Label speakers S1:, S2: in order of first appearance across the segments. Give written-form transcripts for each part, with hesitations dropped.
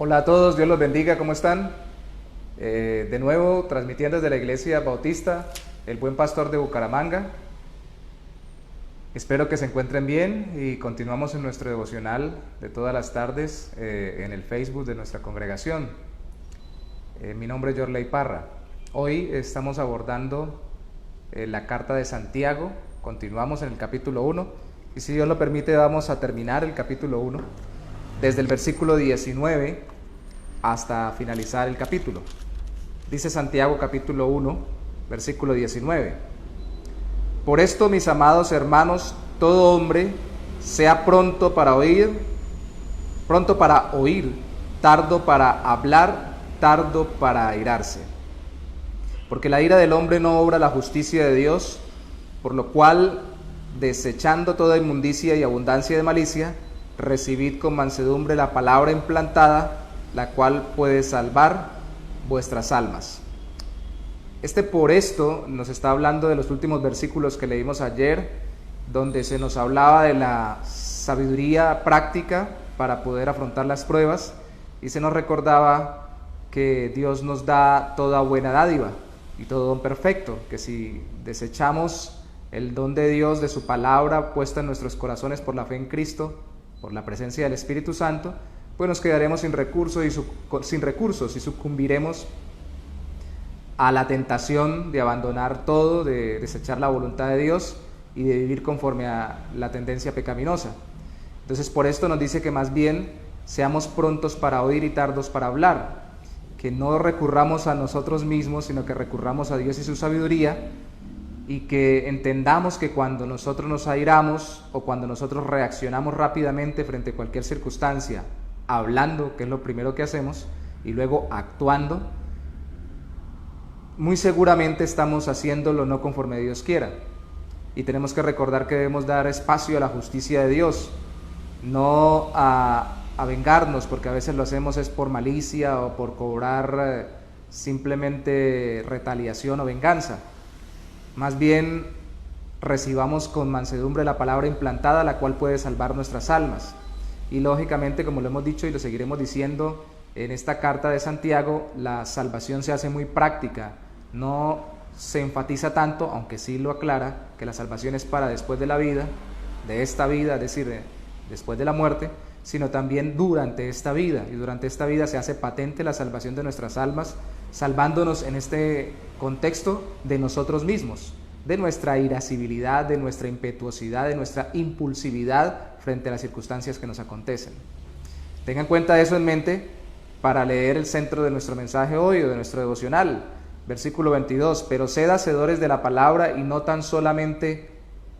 S1: Hola a todos, Dios los bendiga, ¿cómo están? De nuevo, transmitiendo desde la Iglesia Bautista, el Buen Pastor de Bucaramanga. Espero que se encuentren bien y continuamos en nuestro devocional de todas las tardes en el Facebook de nuestra congregación. Mi nombre es Yorley Parra. Hoy estamos abordando la carta de Santiago, continuamos en el capítulo 1 y si Dios lo permite vamos a terminar el capítulo 1 desde el versículo 19 hasta finalizar el capítulo. Dice Santiago capítulo 1, versículo 19. Por esto, mis amados hermanos, todo hombre sea pronto para oír, tardo para hablar, tardo para airarse. Porque la ira del hombre no obra la justicia de Dios, por lo cual, desechando toda inmundicia y abundancia de malicia, recibid con mansedumbre la palabra implantada, la cual puede salvar vuestras almas. Por esto nos está hablando de los últimos versículos que leímos ayer, donde se nos hablaba de la sabiduría práctica para poder afrontar las pruebas, y se nos recordaba que Dios nos da toda buena dádiva y todo don perfecto, que si desechamos el don de Dios, de su palabra puesta en nuestros corazones por la fe en Cristo, por la presencia del Espíritu Santo, pues nos quedaremos sin recursos y sucumbiremos a la tentación de abandonar todo, de desechar la voluntad de Dios y de vivir conforme a la tendencia pecaminosa. Entonces, por esto nos dice que más bien seamos prontos para oír y tardos para hablar, que no recurramos a nosotros mismos, sino que recurramos a Dios y su sabiduría, y que entendamos que cuando nosotros nos airamos o cuando nosotros reaccionamos rápidamente frente a cualquier circunstancia, hablando, que es lo primero que hacemos, y luego actuando, muy seguramente estamos haciéndolo no conforme Dios quiera. Y tenemos que recordar que debemos dar espacio a la justicia de Dios, no a vengarnos, porque a veces lo hacemos es por malicia o por cobrar simplemente retaliación o venganza. Más bien recibamos con mansedumbre la palabra implantada, la cual puede salvar nuestras almas. Y lógicamente, como lo hemos dicho y lo seguiremos diciendo en esta carta de Santiago, la salvación se hace muy práctica. No se enfatiza tanto, aunque sí lo aclara, que la salvación es para después de la vida, de esta vida, es decir, después de la muerte, sino también durante esta vida. Y durante esta vida se hace patente la salvación de nuestras almas, salvándonos en este contexto de nosotros mismos, de nuestra irascibilidad, de nuestra impetuosidad, de nuestra impulsividad frente a las circunstancias que nos acontecen. Tengan en cuenta eso en mente para leer el centro de nuestro mensaje hoy o de nuestro devocional. Versículo 22, pero sed hacedores de la palabra y no tan solamente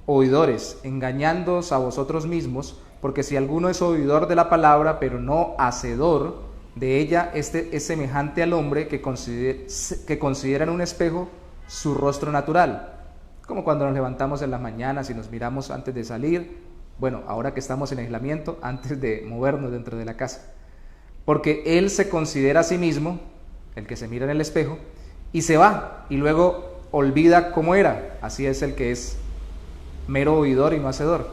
S1: oidores, engañándoos a vosotros mismos, porque si alguno es oidor de la palabra, pero no hacedor de ella, este es semejante al hombre que considera en un espejo su rostro natural. Como cuando nos levantamos en las mañanas y nos miramos antes de salir, bueno, ahora que estamos en aislamiento, antes de movernos dentro de la casa. Porque él se considera a sí mismo, el que se mira en el espejo, y se va, y luego olvida cómo era. Así es el que es mero oidor y no hacedor.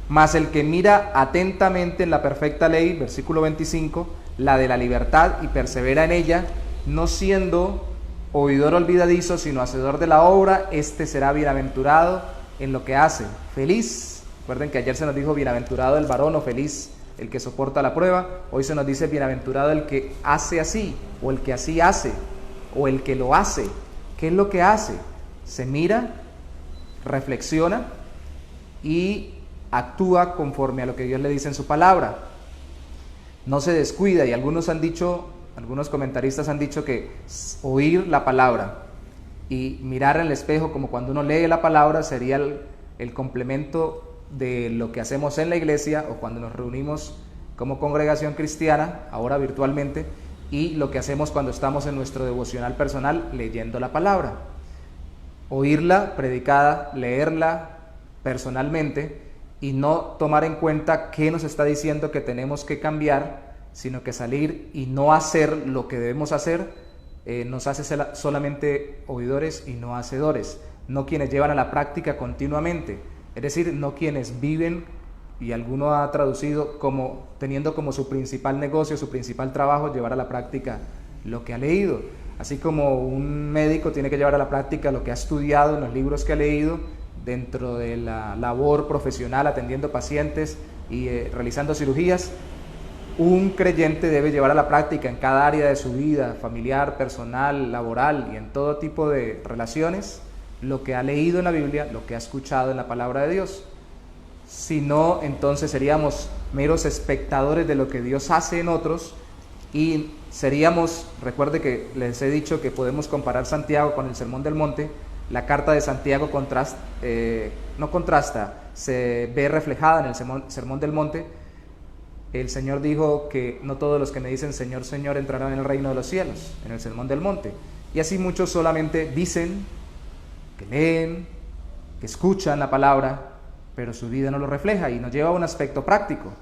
S1: Mas el que mira atentamente en la perfecta ley, versículo 25, la de la libertad, y persevera en ella, no siendo oidor olvidadizo, sino hacedor de la obra, este será bienaventurado en lo que hace. Feliz. Recuerden que ayer se nos dijo bienaventurado el varón, o feliz el que soporta la prueba. Hoy se nos dice bienaventurado el que hace así, o el que así hace, o el que lo hace. ¿Qué es lo que hace? Se mira, reflexiona y actúa conforme a lo que Dios le dice en su palabra. No se descuida, y algunos comentaristas han dicho que oír la palabra y mirar en el espejo como cuando uno lee la palabra sería el complemento de lo que hacemos en la iglesia o cuando nos reunimos como congregación cristiana, ahora virtualmente, y lo que hacemos cuando estamos en nuestro devocional personal leyendo la palabra. Oírla predicada, leerla personalmente y no tomar en cuenta qué nos está diciendo que tenemos que cambiar, sino que salir y no hacer lo que debemos hacer, nos hace solamente oidores y no hacedores, no quienes llevan a la práctica continuamente, es decir, no quienes viven y alguno ha traducido como teniendo como su principal negocio, su principal trabajo, llevar a la práctica lo que ha leído. Así como un médico tiene que llevar a la práctica lo que ha estudiado en los libros que ha leído, dentro de la labor profesional, atendiendo pacientes y realizando cirugías, un creyente debe llevar a la práctica en cada área de su vida, familiar, personal, laboral y en todo tipo de relaciones, lo que ha leído en la Biblia, lo que ha escuchado en la palabra de Dios. Si no, entonces seríamos meros espectadores de lo que Dios hace en otros y seríamos, recuerde que les he dicho que podemos comparar Santiago con el Sermón del Monte. La carta de Santiago no contrasta, se ve reflejada en el Sermón del Monte. El Señor dijo que no todos los que me dicen Señor, Señor entrarán en el reino de los cielos, en el Sermón del Monte. Y así muchos solamente dicen, que leen, que escuchan la palabra, pero su vida no lo refleja y nos lleva a un aspecto práctico.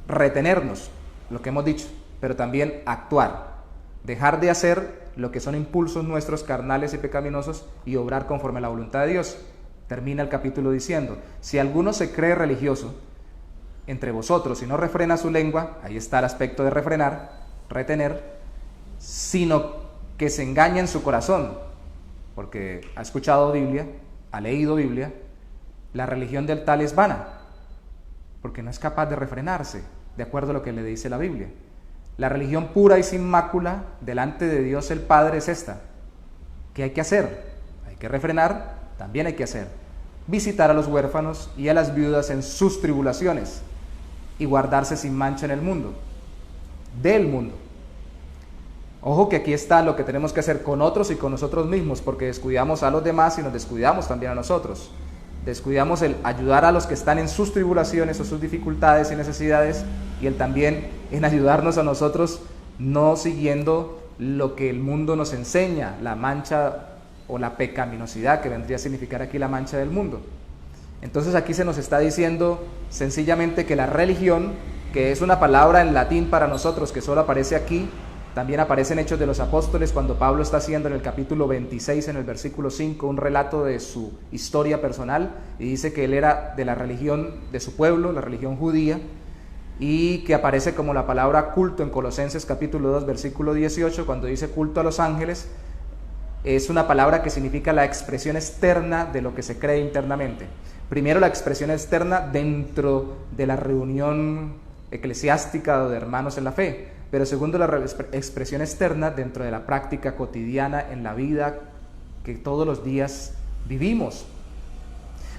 S1: Retenernos, lo que hemos dicho, pero también actuar. Dejar de hacer lo que son impulsos nuestros carnales y pecaminosos y obrar conforme a la voluntad de Dios. Termina el capítulo diciendo, si alguno se cree religioso entre vosotros y no refrena su lengua, ahí está el aspecto de refrenar, retener, sino que se engaña en su corazón, porque ha escuchado Biblia, ha leído Biblia, la religión del tal es vana, porque no es capaz de refrenarse, de acuerdo a lo que le dice la Biblia. La religión pura y sin mácula delante de Dios el Padre es esta. ¿Qué hay que hacer? Hay que refrenar, también hay que hacer. Visitar a los huérfanos y a las viudas en sus tribulaciones y guardarse sin mancha en el mundo, del mundo. Ojo que aquí está lo que tenemos que hacer con otros y con nosotros mismos, porque descuidamos a los demás y nos descuidamos también a nosotros. Descuidamos el ayudar a los que están en sus tribulaciones o sus dificultades y necesidades, y el también en ayudarnos a nosotros, no siguiendo lo que el mundo nos enseña, la mancha o la pecaminosidad, que vendría a significar aquí la mancha del mundo. Entonces aquí se nos está diciendo sencillamente que la religión, que es una palabra en latín para nosotros que solo aparece aquí, también aparece en Hechos de los Apóstoles, cuando Pablo está haciendo en el capítulo 26, en el versículo 5, un relato de su historia personal, y dice que él era de la religión de su pueblo, la religión judía, y que aparece como la palabra culto en Colosenses capítulo 2, versículo 18, cuando dice culto a los ángeles. Es una palabra que significa la expresión externa de lo que se cree internamente. Primero, la expresión externa dentro de la reunión eclesiástica o de hermanos en la fe, pero segundo, la expresión externa dentro de la práctica cotidiana en la vida que todos los días vivimos.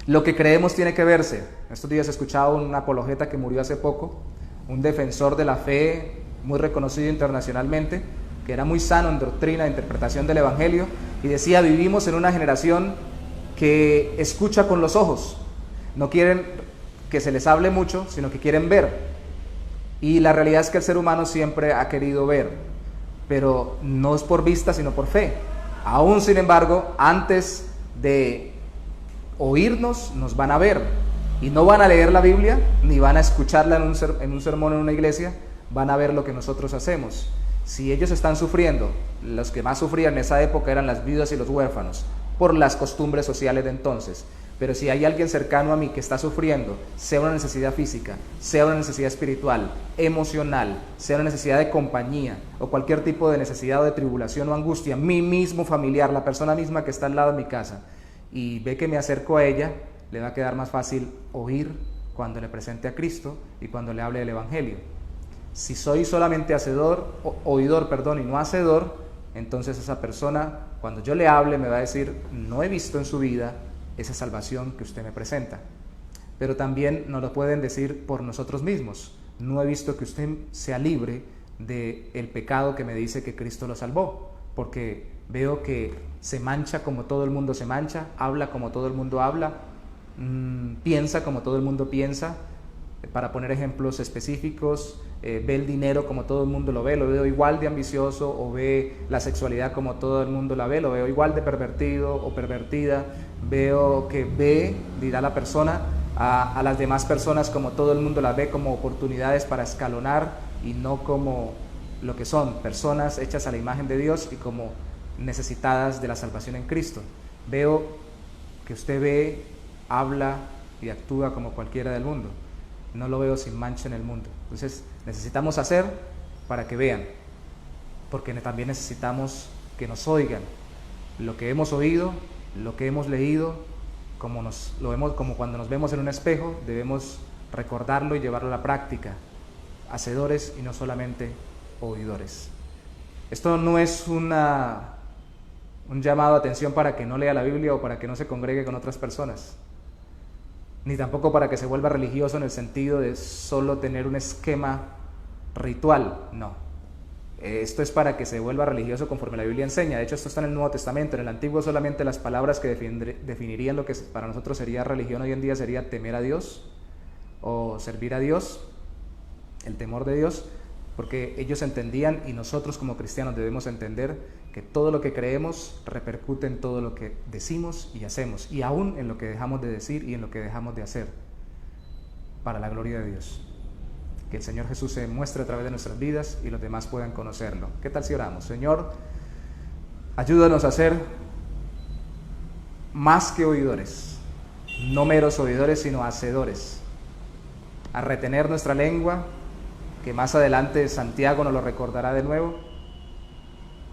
S1: Lo que creemos tiene que verse. Estos días he escuchado un apologeta que murió hace poco, un defensor de la fe muy reconocido internacionalmente, que era muy sano en doctrina e interpretación del Evangelio, y decía, vivimos en una generación que escucha con los ojos, no quieren que se les hable mucho, sino que quieren ver. Y la realidad es que el ser humano siempre ha querido ver, pero no es por vista, sino por fe. Aún, sin embargo, antes de oírnos, nos van a ver. Y no van a leer la Biblia, ni van a escucharla en un sermón en una iglesia, van a ver lo que nosotros hacemos. Si ellos están sufriendo, los que más sufrían en esa época eran las viudas y los huérfanos, por las costumbres sociales de entonces. Pero si hay alguien cercano a mí que está sufriendo, sea una necesidad física, sea una necesidad espiritual, emocional, sea una necesidad de compañía o cualquier tipo de necesidad o de tribulación o angustia, mi mismo familiar, la persona misma que está al lado de mi casa, y ve que me acerco a ella, le va a quedar más fácil oír cuando le presente a Cristo y cuando le hable del Evangelio. Si soy solamente oidor, y no hacedor, entonces esa persona, cuando yo le hable, me va a decir, no he visto en su vida esa salvación que usted me presenta. Pero también nos lo pueden decir por nosotros mismos. No he visto que usted sea libre del pecado que me dice que Cristo lo salvó, porque veo que se mancha como todo el mundo se mancha, habla como todo el mundo habla, piensa como todo el mundo piensa. Para poner ejemplos específicos, ve el dinero como todo el mundo lo veo igual de ambicioso, o ve la sexualidad como todo el mundo la ve, lo veo igual de pervertido o pervertida, veo que ve, dirá la persona, a las demás personas como todo el mundo las ve, como oportunidades para escalonar y no como lo que son, personas hechas a la imagen de Dios y como necesitadas de la salvación en Cristo. Veo que usted ve habla y actúa como cualquiera del mundo. No lo veo sin mancha en el mundo. Entonces necesitamos hacer para que vean, porque también necesitamos que nos oigan. Lo que hemos oído, lo que hemos leído, como cuando nos vemos en un espejo, debemos recordarlo y llevarlo a la práctica, hacedores y no solamente oidores. Esto no es un llamado a atención para que no lea la Biblia o para que no se congregue con otras personas, ni tampoco para que se vuelva religioso en el sentido de solo tener un esquema ritual, no. Esto es para que se vuelva religioso conforme la Biblia enseña. De hecho, esto está en el Nuevo Testamento. En el Antiguo solamente las palabras que definirían lo que para nosotros sería religión hoy en día sería temer a Dios o servir a Dios, el temor de Dios, porque ellos entendían, y nosotros como cristianos debemos entender, que todo lo que creemos repercute en todo lo que decimos y hacemos, y aún en lo que dejamos de decir y en lo que dejamos de hacer, para la gloria de Dios. Que el Señor Jesús se muestre a través de nuestras vidas y los demás puedan conocerlo. ¿Qué tal si oramos? Señor, ayúdanos a ser más que oidores, no meros oidores, sino hacedores, a retener nuestra lengua, que más adelante Santiago nos lo recordará de nuevo,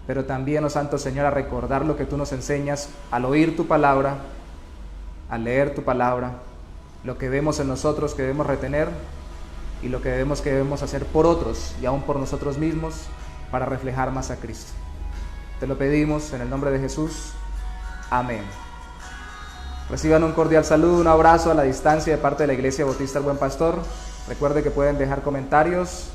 S1: pero también, oh Santo Señor, a recordar lo que tú nos enseñas al oír tu palabra, al leer tu palabra, lo que vemos en nosotros que debemos retener y lo que debemos hacer por otros y aún por nosotros mismos para reflejar más a Cristo. Te lo pedimos en el nombre de Jesús. Amén. Reciban un cordial saludo, un abrazo a la distancia de parte de la Iglesia Bautista El Buen Pastor. Recuerde que pueden dejar comentarios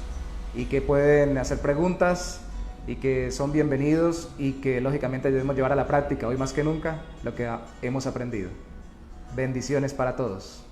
S1: y que pueden hacer preguntas y que son bienvenidos y que lógicamente debemos llevar a la práctica hoy más que nunca lo que hemos aprendido. Bendiciones para todos.